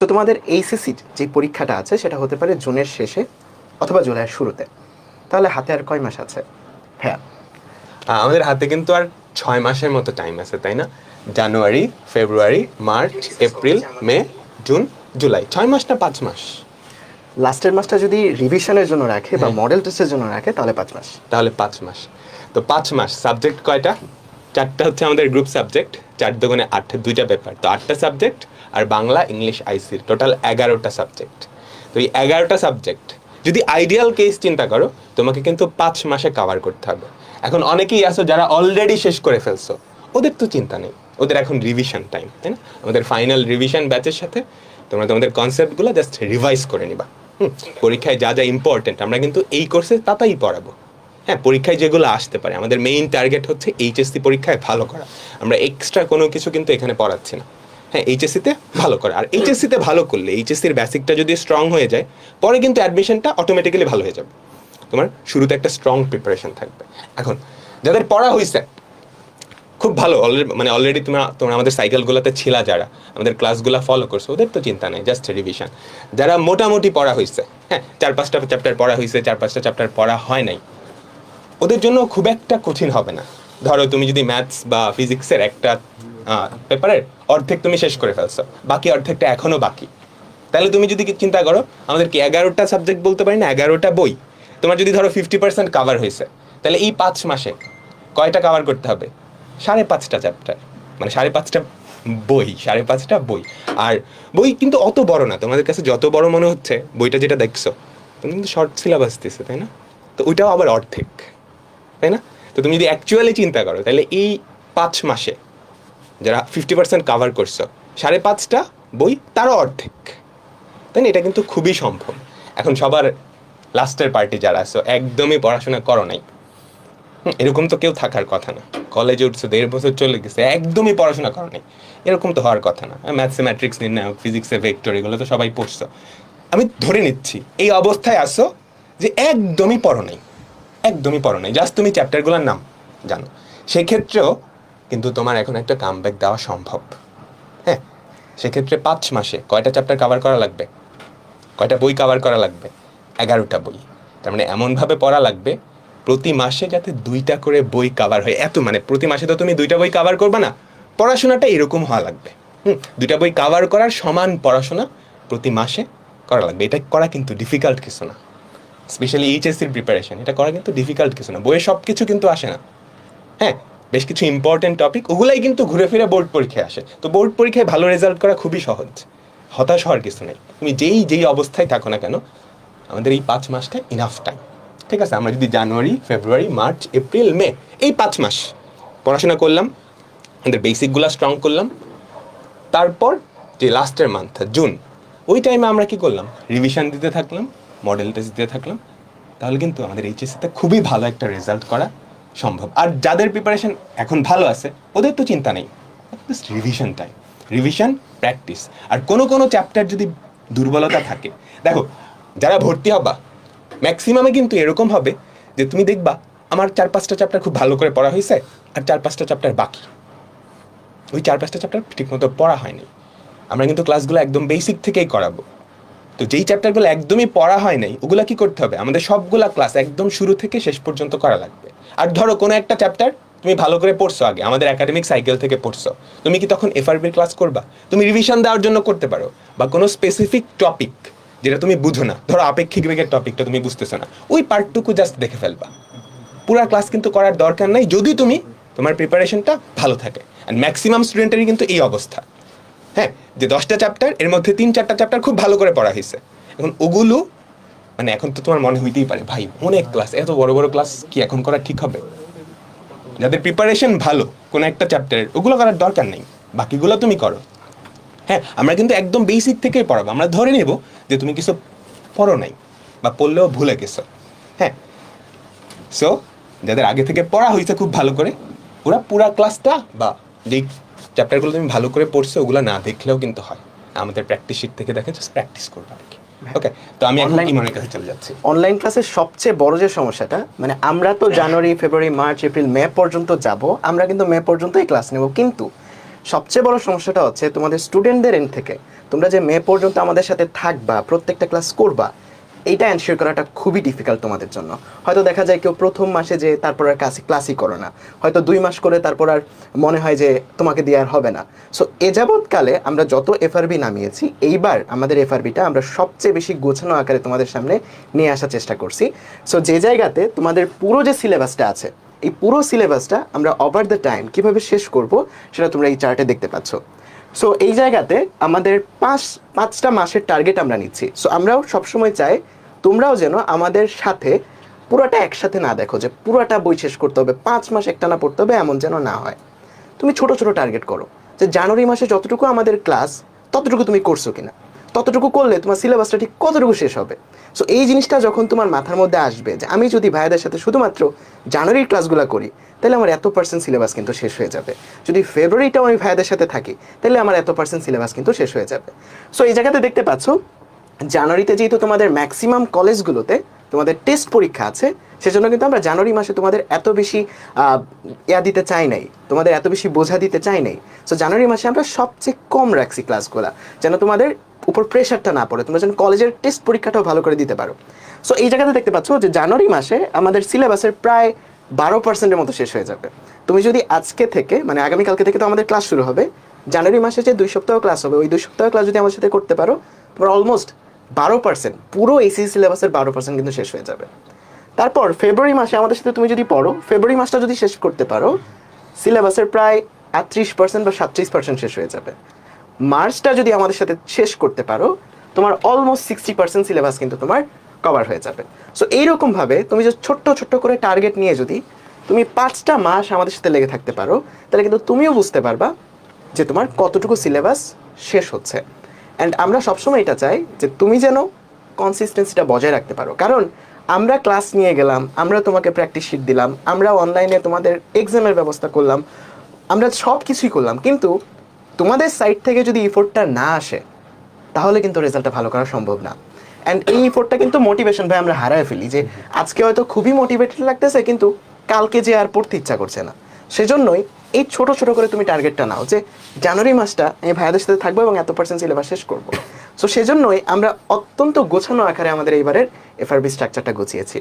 তো তোমাদের এইচএসসির যে পরীক্ষাটা আছে সেটা হতে পারে জুনের শেষে অথবা জুলাইয়ের শুরুতে। তাহলে হাতে আর কয় মাস আছে? হ্যাঁ, আমাদের হাতে কিন্তু আর 6 মাসের মতো টাইম আছে, তাই না? জানুয়ারি, ফেব্রুয়ারি, মার্চ, এপ্রিল, মে, জুন, জুলাই। 6 মাস না 5 মাস? লাস্টের মাসটা যদি রিভিশনের জন্য রাখে বা মডেল টেস্টের জন্য রাখে তাহলে 5 মাস। তাহলে 5 মাস। তো 5 মাস সাবজেক্ট কয়টা? 4টা হচ্ছে আমাদের গ্রুপ সাবজেক্ট, 4 দুগুণে 8, 2টা পেপার, তো 8টা সাবজেক্ট। আর বাংলা, ইংলিশ, আইসির টোটাল 11টা সাবজেক্ট। তো এই 11টা সাবজেক্ট যদি আইডিয়াল কেস চিন্তা করো, তোমাকে কিন্তু 5 মাসে কভার করতে হবে। এখন অনেকেই আছো যারা অলরেডি শেষ করে ফেলছো, ওদের তো চিন্তা নেই, ওদের এখন রিভিশন টাইম, তাই না? আমাদের ফাইনাল রিভিশন ব্যাচের সাথে তোমরা তোমাদের কনসেপ্টগুলো জাস্ট রিভাইজ করে নিবা। পরীক্ষায় যা যা ইম্পর্টেন্ট আমরা কিন্তু এই কোর্সে তাই পড়াবো। হ্যাঁ, পরীক্ষায় যেগুলো আসতে পারে, আমাদের মেইন টার্গেট হচ্ছে এইচএসসি পরীক্ষায় ভালো করা। আমরা এক্সট্রা কোনো কিছু কিন্তু এখানে পড়াচ্ছি না। হ্যাঁ, এইচএসসিতে ভালো করা, আর এইচএসসিতে ভালো করলে এইচএসসির বেসিকটা যদি স্ট্রং হয়ে যায়, পরে কিন্তু অ্যাডমিশনটা অটোমেটিক্যালি ভালো হয়ে যাবে। তোমার শুরুতে একটা স্ট্রং প্রিপারেশন থাকবে। এখন যাদের পড়া হয়েছে খুব ভালো, অলরেডি তোমরা আমাদের সাইকেলগুলোতে ছিলা, যারা আমাদের ক্লাসগুলো ফলো করছো, ওদের তো চিন্তা নেই, জাস্ট রিভিশন। যারা মোটামুটি পড়া হয়েছে, হ্যাঁ 4-5টা চ্যাপ্টার পড়া হয়েছে, 4-5টা চ্যাপ্টার পড়া হয় নাই, ওদের জন্য খুব একটা কঠিন হবে না। ধরো তুমি যদি ম্যাথস বা ফিজিক্সের একটা পেপারের অর্ধেক তুমি শেষ করে ফেলছো, বাকি অর্ধেকটা এখনো বাকি, তাহলে তুমি যদি চিন্তা করো আমাদের কি 11টা সাবজেক্ট বলতে পারি না, 11টা বই, তোমার যদি ধরো 50% কাভার হয়েছে, তাহলে এই 5 মাসে কয়টা কাভার করতে হবে? 5.5টা চ্যাপ্টার, মানে 5.5টা বই, 5.5টা বই। আর বই কিন্তু অত বড় না, তোমাদের কাছে যত বড় মনে হচ্ছে বইটা, যেটা দেখছো তুমি কিন্তু শর্ট সিলেবাস দিচ্ছে, তাই না? তো ওইটাও আবার অর্ধেক, তাই না? তো তুমি যদি অ্যাকচুয়ালি চিন্তা করো, তাহলে এই 5 মাসে যারা 50% কাভার করছো, 5.5টা বই তারও অর্ধেক, তাই না? এটা কিন্তু খুবই সম্ভব। এখন সবার লাস্টের পার্টি যারা আছো, একদমই পড়াশোনা করো নাই, এরকম তো কেউ থাকার কথা না। কলেজে উঠছো, 1.5 বছর চলে গেছে, একদমই পড়াশোনা করো নাই, এরকম তো হওয়ার কথা না। ম্যাথসে ম্যাট্রিক্স নির্ণায়ক, ফিজিক্সে ভেক্টর, এগুলো তো সবাই পড়ছো। আমি ধরে নিচ্ছি এই অবস্থায় আসো যে একদমই পড়ো নাই, একদমই পড়ো নাই, জাস্ট তুমি চ্যাপ্টারগুলোর নাম জানো। সেক্ষেত্রেও কিন্তু তোমার এখন একটা কামব্যাক দেওয়া সম্ভব। হ্যাঁ, সেক্ষেত্রে 5 মাসে কয়টা চ্যাপ্টার কভার করা লাগবে? কয়টা বই কভার করা লাগবে? 11টা বই। তার মানে এমনভাবে পড়া লাগবে প্রতি মাসে যাতে 2টা করে বই কভার হয়। এত মানে প্রতি মাসে তো তুমি 2টা বই কভার করবে না, পড়াশোনাটা এরকম হওয়া লাগবে। 2টা বই কভার করার সমান পড়াশোনা প্রতি মাসে করা লাগবে। এটা করা কিন্তু ডিফিকাল্ট কিছু না, স্পেশালি এইচএসসির প্রিপারেশন, এটা করা কিন্তু ডিফিকাল্ট কিছু না। বইয়ে সব কিছু কিন্তু আসে না। হ্যাঁ, বেশ কিছু ইম্পর্টেন্ট টপিক, ওগুলাই কিন্তু ঘুরে ফিরে বোর্ড পরীক্ষায় আসে। তো বোর্ড পরীক্ষায় ভালো রেজাল্ট করা খুবই সহজ, হতাশ হওয়ার কিছু নেই। তুমি যেই অবস্থায় থাকো না কেন, আমাদের এই 5 মাসটা ইনাফ টাইম। ঠিক আছে, আমরা যদি জানুয়ারি, ফেব্রুয়ারি, মার্চ, এপ্রিল, মে, এই 5 মাস পড়াশোনা করলাম, আমাদের বেসিকগুলো স্ট্রং করলাম, তারপর যে লাস্টের মান্থ জুন, ওই টাইমে আমরা কি করলাম? রিভিশন দিতে থাকলাম, মডেল টেস্ট দিতে থাকলাম, তাহলে কিন্তু আমাদের এইচএসসিতে খুবই ভালো একটা রেজাল্ট করা সম্ভব। আর যাদের প্রিপারেশন এখন ভালো আছে, ওদের তো চিন্তা নেই, just revision time, revision, practice. আর কোনো চ্যাপ্টার যদি দুর্বলতা থাকে, দেখো যারা ভর্তি হবা ম্যাক্সিমামে কিন্তু এরকম হবে যে তুমি দেখবা আমার 4-5টা চ্যাপ্টার খুব ভালো করে পড়া হয়েছে, আর 4-5টা চ্যাপ্টার বাকি, ওই 4-5টা চ্যাপ্টার ঠিকমতো পড়া হয়নি। আমরা কিন্তু ক্লাসগুলো একদম বেসিক থেকেই করাবো। তো যেই চ্যাপ্টারগুলো একদমই পড়া হয় নাই, ওগুলা কি করতে হবে? আমাদের সবগুলা ক্লাস একদম শুরু থেকে শেষ পর্যন্ত করা লাগবে। আর ধরো কোনো একটা চ্যাপ্টার তুমি ভালো করে পড়ছো, আগে আমাদের একাডেমিক সাইকেল থেকে পড়ছো, তুমি কি তখন এফআরবির ক্লাস করবা? তুমি রিভিশন দেওয়ার জন্য করতে পারো। বা কোনো স্পেসিফিক টপিক যেটা তুমি বুঝো না, ধরো আপেক্ষিক বেগের টপিকটা তুমি বুঝতেছো না, ওই পার্টটুকু জাস্ট দেখে ফেলবা। পুরা ক্লাস কিন্তু করার দরকার নাই, যদি তোমার প্রিপারেশনটা ভালো থাকে। অ্যান্ড ম্যাক্সিমাম স্টুডেন্টেরই কিন্তু এই অবস্থা। হ্যাঁ, যে 10টা চ্যাপ্টার, এর মধ্যে 3-4টা চ্যাপ্টার খুব ভালো করে পড়া হয়েছে। এখন ওগুলো মানে এখন তো তোমার মনে হইতেই পারে, ভাই অনেক ক্লাস, এত বড় বড় ক্লাস কি এখন করা ঠিক হবে? যাদের প্রিপারেশন ভালো কোনো একটা চ্যাপ্টারের, ওগুলো করার দরকার নেই, বাকিগুলো তুমি করো। হ্যাঁ, আমরা কিন্তু একদম বেসিক থেকেই পড়াবো। আমরা ধরে নেব যে তুমি কিছু পড়ো নাই বা পড়লেও ভুলে গেছো। হ্যাঁ, সো যাদের আগে থেকে পড়া হয়েছে খুব ভালো করে, ওরা পুরা ক্লাসটা বা যেই চ্যাপ্টারগুলো তুমি ভালো করে পড়ছো, ওগুলো না দেখলেও কিন্তু হয়। আমাদের প্র্যাকটিস শিট থেকে দেখে জাস্ট প্র্যাকটিস করবে আর কি। ওকে, তো আমি এখন ইমনের কাছে চলে যাচ্ছি। অনলাইন ক্লাসের সবচেয়ে বড় যে সমস্যাটা, মানে আমরা তো জানুয়ারি, ফেব্রুয়ারি, মার্চ, এপ্রিল, মে পর্যন্ত যাব, আমরা কিন্তু মে পর্যন্তই ক্লাস নেব, কিন্তু সবচেয়ে বড় সমস্যাটা হচ্ছে তোমাদের স্টুডেন্টদের এন্ড থেকে তোমরা যে মে পর্যন্ত আমাদের সাথে থাকবা, প্রত্যেকটা ক্লাস করবা, এইটা এনশিওর করাটা খুবই ডিফিকাল্ট তোমাদের জন্য। হয়তো দেখা যায় কেউ প্রথম মাসে যে তারপর আর ক্লাসই করো না, হয়তো 2 মাস করে তারপর আর মনে হয় যে তোমাকে দিয়ে আর হবে না। সো এ যাবৎকালে আমরা যত এফআরবি নামিয়েছি, এইবার আমাদের এফআরবিটা আমরা সবচেয়ে বেশি গোছানো আকারে তোমাদের সামনে নিয়ে আসার চেষ্টা করছি। সো যে জায়গাতে তোমাদের পুরো যে সিলেবাসটা আছে, এই পুরো সিলেবাসটা আমরা ওভার দ্য টাইম কীভাবে শেষ করব সেটা তোমরা এই চার্টে দেখতে পাচ্ছ। সো এই জায়গাতে আমাদের 5টা মাসের টার্গেট আমরা নিচ্ছি। সো আমরাও সবসময় চাই তোমরাও যেন আমাদের সাথে পুরোটা একসাথে না দেখো যে পুরোটা বই শেষ করতে হবে, 5 মাস একটানা পড়তে হবে, এমন যেন না হয়। তুমি ছোট ছোট টার্গেট করো, যে জানুয়ারি মাসে যতটুকু আমাদের ক্লাস ততটুকু তুমি করছো কিনা, ততটুকু করলে তোমার সিলেবাসটা ঠিক কতটুকু শেষ হবে। সো এই জিনিসটা যখন তোমার মাথার মধ্যে আসবে যে আমি যদি ভাইয়াদের সাথে শুধুমাত্র জানুয়ারির ক্লাসগুলো করি, তাহলে আমার এত% সিলেবাস কিন্তু শেষ হয়ে যাবে। যদি ফেব্রুয়ারিটাও আমি ভাইয়াদের সাথে থাকি, তাহলে আমার এত% সিলেবাস কিন্তু শেষ হয়ে যাবে। সো এই জায়গাতে দেখতে পাচ্ছ জানুয়ারিতে যেহেতু তোমাদের ম্যাক্সিমাম কলেজগুলোতে তোমাদের টেস্ট পরীক্ষা আছে, সেজন্য কিন্তু আমরা জানুয়ারি মাসে তোমাদের এত বেশি দিতে চাই নাই, তোমাদের এত বেশি বোঝা দিতে চাই নাই। সো জানুয়ারি মাসে আমরা সবচেয়ে কম রাখছি ক্লাসগুলো, যেন তোমাদের উপর প্রেশারটা না পড়ে, তোমরা যেন কলেজের টেস্ট পরীক্ষাটাও ভালো করে দিতে পারো। সো এই জায়গাতে দেখতে পাচ্ছ যে জানুয়ারি মাসে আমাদের সিলেবাসের প্রায় 12%-এর মতো শেষ হয়ে যাবে। তুমি যদি আজকে থেকে, মানে আগামীকালকে থেকে তো আমাদের ক্লাস শুরু হবে, জানুয়ারি মাসে যে 2 সপ্তাহ ক্লাস হবে, ওই 2 সপ্তাহ ক্লাস যদি আমার সাথে করতে পারো, তোমার অলমোস্ট 12%, পুরো এসিসি সিলেবাসের 12% কিন্তু শেষ হয়ে যাবে। তারপর ফেব্রুয়ারি মাসে আমাদের সাথে তুমি যদি পড়ো, ফেব্রুয়ারি মাসটা যদি শেষ করতে পারো, সিলেবাসের প্রায় 38% বা 37% শেষ হয়ে যাবে। মার্চটা যদি আমাদের সাথে শেষ করতে পারো, তোমার অলমোস্ট 60% সিলেবাস কিন্তু তোমার কভার হয়ে যাবে। সো এইরকমভাবে তুমি যে ছোট্ট ছোট্ট করে টার্গেট নিয়ে যদি তুমি 5টা মাস আমাদের সাথে লেগে থাকতে পারো, তাহলে কিন্তু তুমিও বুঝতে পারবা যে তোমার কতটুকু সিলেবাস শেষ হচ্ছে। অ্যান্ড আমরা সবসময় এটা চাই যে তুমি যেন কনসিস্টেন্সিটা বজায় রাখতে পারো, কারণ আমরা ক্লাস নিয়ে গেলাম, আমরা তোমাকে প্র্যাকটিস শিট দিলাম, আমরা অনলাইনে তোমাদের এক্সামের ব্যবস্থা করলাম, আমরা সব কিছুই করলাম, কিন্তু তোমাদের সাইড থেকে যদি এফোর্টটা না আসে, তাহলে কিন্তু রেজাল্টটা ভালো করা সম্ভব না। অ্যান্ড এই এফোর্টটা কিন্তু মোটিভেশন ভাই আমরা হারায় ফেলি, যে আজকে হয়তো খুবই মোটিভেটেড লাগতেছে, কিন্তু কালকে যে আর পড়তে ইচ্ছা করছে না। সেজন্যই এই ছোট ছোট করে তুমি টার্গেটটা নাও যে জানুয়ারি মাসটা আমি ভাইয়াদের সাথে থাকবো এবং এত% সিলেবাস শেষ করবো। সো সেজন্যই আমরা অত্যন্ত গোছানো আকারে আমাদের এইবারের এফআরবি স্ট্রাকচারটা গুছিয়েছি।